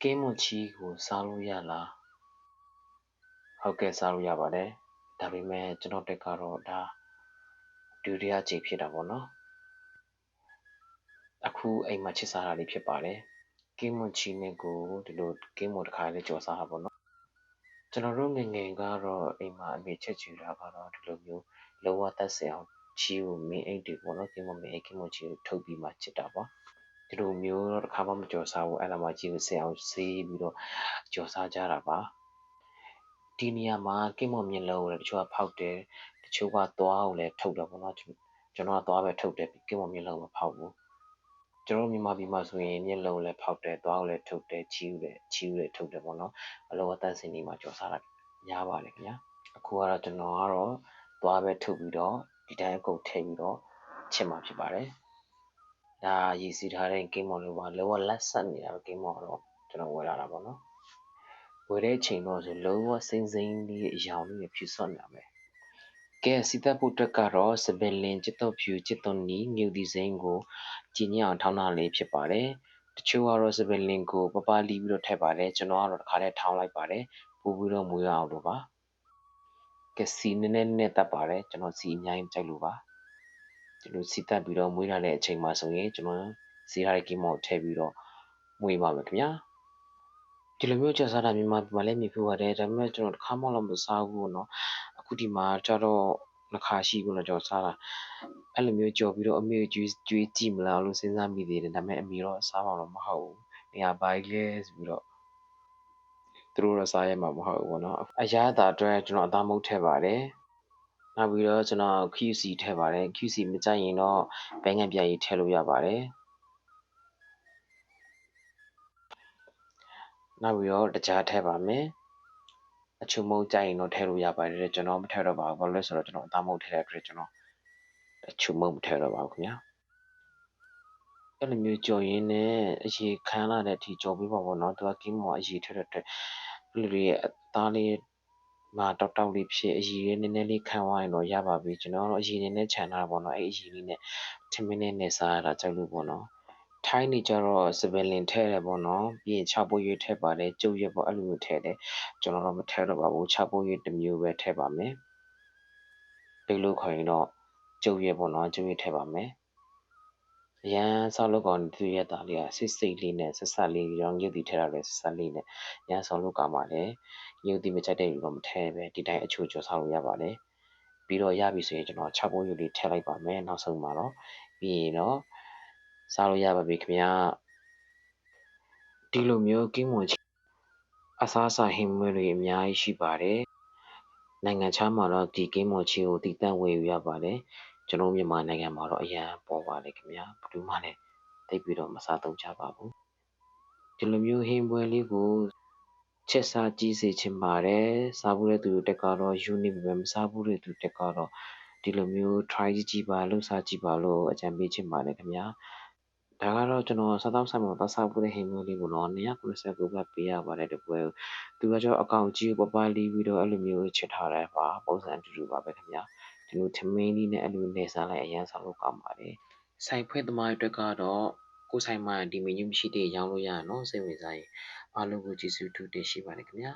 ကင်းမွန်ချီကိုစားလို့ရလားဟုတ်ကဲ့စားလို့ရပါတယ်ဒါပေမဲ့ကျွန်တော်တက်ကတော့ဒါဒုတိယကြိမ်ဖြစ်တာပေါ့နော်အခုအိမ်မှာချစ်စားတာလေးဖြစ်ပါတယ်ကင်းမွန်ချီနဲ့ကိုဒီလိုကင်းမွန်တစ်ခါလေးကြော်စားတာပေါ့နော်ကျွန်တော်တို့ငယ်ငယ်ကတော့အိမ်မှာအမေချက်ချူတာကတော့ဒီလိုမျိုးလောဝသက်စင်အောင်ချီကိုမင်းအိတ်တွေပေါ့နော်ကင်းမွန်မင်းအိတ်ကင်းမွန်ချီကိုထုတ်ပြီးမှချစ်တာပေါ့ဒီလိုမျိုးတော့တစ်ခါမှမကြော်စားဘူးအဲ့ဒါမှချီကိုဆင်အောင်ဆေးပြီးတော့ကြော်စားကြတာပါဒီနေရာမှာကင်းမွန်မျက်လုံးကိုလည်းတချို့ကဖောက်တယ်တချို့ကသွားကိုလည်းထုတ်တယ်ပေါ့နော်ကျွန်တော်ကသွားပဲထုတ်တယ်ကင်းမွန်မျက်လုံးမဖောက်ဘူးကျွန်တော်မြန်မာပြည်မှာဆိုရင်မျက်လုံးလည်းဖောက်တယ်သွားကိုလည်းထုတ်တယ်ချီးကိုလည်းထုတ်တယ်ပေါ့နော်အလောအသန့်စင်နေမှာကြော်စားတာများပါတယ်ခင်ဗျာအခုကတော့ကျွန်တော်ကတော့သွားပဲထုတ်ပြီးတော့ဒီတိုင်းအကုန်ထည့်ပြီးတော့ချစ်မှာဖြစ်ပါတယ်ဒါရည်စီထားတဲ့ကင်းမွန်လေးပါလောကလက်ဆက်နေတာပဲကင်းမွန်တော့ကျွန်တော်ဝယ်လာတာပေါ့နော်ဝယ်တဲ့အချိန်တော့ဆိုလုံးဝစိမ့်စိမ့်လေးအယောင်လေးဖြူဆော့နေတာပဲကဲစီသက်ဖို့အတွက်ကတော့စပင်လင်จิตတော်ဖြူจิตတော်နီငြူဒီစိမ့်ကိုကြည်ညအောင်ထောင်းတာလေးဖြစ်ပါတယ်တချို့ကတော့စပင်လင်ကိုပပလီပြီးတော့ထည့်ပါတယ်ကျွန်တော်ကတော့တစ်ခါတည်းထောင်းလိုက်ပါတယ်ပို့ပြီးတော့မွေးအောင်လို့ပါကဲစီနည်းနည်းတက်ပါတယ်ကျွန်တော်စီအများကြီးကြိုက်လို့ပါဒီလိုစီတက်ပြီးတော့မွေးလာတဲ့အချိန်မှာဆိုရင်ကျွန်တော်စီထားတဲ့ကီမောထည့်ပြီးတော့မွေးပါမယ်ခင်ဗျာဒီလိုမျိုးကြော်စားတာမြန်မာပြည်မှာလည်းမြင်ဖူးပါတယ်ဒါပေမဲ့ကျွန်တော်တစ်ခါမှလည်းမစားဘူးเนาะအခုဒီမှာကျတော့နှစ်ခါရှိဘူးเนาะကြော်စားတာအဲ့လိုမျိုးကြော်ပြီးတော့အမေကျွေးကြည့်မလားလို့စဉ်းစားမိသေးတယ်ဒါပေမဲ့အမေတော့စားမှာတော့မဟုတ်ဘူးနေရာပါကြီးလဲဆိုပြီးတော့သူတို့တော့စားရမှာမဟုတ်ဘူးပေါ့နော်အရသာအတွက်ကျွန်တော်အသားမုတ်ထည့်ပါတယ်နောက်ပြီးတော့ကျွန်တော် QC ထည့်ပါတယ် QC မကြိုက်ရင်တော့ဘဲငံပြားကြီးထည့်လို့ရပါတယ်နောက်ပြီးတော့တကြားထည့်ပါမယ်အချုံမုံကြိုက်ရင်တော့ထည့်လို့ရပါတယ်ကျွန်တော်မထည့်တော့ပါဘူးဘာလို့လဲဆိုတော့ကျွန်တော်အသားမုတ်ထည့်တဲ့အတွက်ကျွန်တော်အချုံမုံမထည့်တော့ပါဘူးခင်ဗျာအဲ့လိုမျိုးကြော်ရင်းနဲ့အရေခံလာတဲ့အထိကြော်ပေးပါဘောနော်သူကကင်းမော်အရေထည့်တဲ့အတွက်လူတွေရဲ့အသားလေးမှာတောက်လေးဖြစ်အရေလေးနည်းနည်းလေးခံသွားရင်တော့ရပါပြီကျွန်တော်တော့အရေနည်းနည်းခြံထားတာပေါ့နော်အဲ့အရေလေးနဲ့ထမင်းနဲ့စားရတာကြိုက်လို့ပေါ့နော်ထိုင်းနေကြတော့စပယ်လင်ထည့်တယ်ပေါ့နော်ပြီးရင်ချပွေးရွေးထည့်ပါတယ်ကျုပ်ရွက်ပေါ့အဲ့လိုမျိုးထည့်တယ်ကျွန်တော်တော့မထည့်တော့ပါဘူးချပွေးရွေးတစ်မျိုးပဲထည့်ပါမယ်ပိတ်လို့ခေါ်ရင်တော့ကျုပ်ရွက်ပေါ့နော်ကျုပ်ရွက်ထည့်ပါမယ်အရန်ဆောက်လုပ်ကောင်သူရဲ့သားလေးကစိတ်လေးနဲ့ဆက်ဆက်လေးရောင်ရုပ်တီထဲတာလဲဆက်ဆက်လေးနဲ့ရန်ဆောက်လုပ်ကောင်ပါလေရုပ်တီမချိုက်တဲ့လူတော့မထဲပဲဒီတိုင်းအချို့ကျော်ဆောက်လို့ရပါတယ်ပြီးတော့ရပြီဆိုရင်ကျွန်တော်6ပုံရုပ်လေးထည့်လိုက်ပါမယ်နောက်ဆုံးမှာတော့ပြီးရင်တော့စားလို့ရပါပြီခင်ဗျာဒီလိုမျိုးကင်းမွန်အစားအစာဟင်းမွေးတွေအများကြီးရှိပါတယ်နိုင်ငံခြားမှာတော့ဒီကင်းမွန်ချီကိုတည်တံ့ဝယ်ယူရပါတယ်ကျွန်တော်မြန်မာနိုင်ငံမှာတော့အရန်ပေါ်ပါလေခင်ဗျာဘယ်သူမှလည်းသိပြီးတော့မစားသုံးကြပါဘူးဒီလိုမျိုးဟင်းပွဲလေးကိုချက်စားကြည့်စေချင်ပါတယ်စားဘူးတဲ့သူတက်ကတော့ယူနေပြီပဲမစားဘူးတဲ့သူတက်ကတော့ဒီလိုမျိုး try ကြည့်ပါလို့စားကြည့်ပါလို့အကြံပေးချင်ပါတယ်ခင်ဗျာဒါကတော့ကျွန်တော်စားတော့ဆိုင်မှာသွားစားဘူးတဲ့ဟင်းပွဲလေးကိုတော့299ဘတ်ပေးရပါတယ်တပွဲကိုသူကကျတော့အကောင့်ကြီးကိုပပလီးပြီးတော့အဲ့လိုမျိုးချစ်ထားတယ်ပါပုံစံအတူတူပါပဲခင်ဗျာဒီလိုထမင်းလေးနဲ့အဲ့လိုနေစားလိုက်အရင်စားလို့ကောင်းပါတယ်ဆိုင်ဖွဲ့သမားတွေအတွက်ကတော့ကိုယ်ဆိုင်မှာဒီမီနူးမရှိသေးရောင်းလို့ရရနော်စိတ်ဝင်စားရင်အားလုံးကိုကျေးဇူးတူတင်ရှိပါတယ်ခင်ဗျာ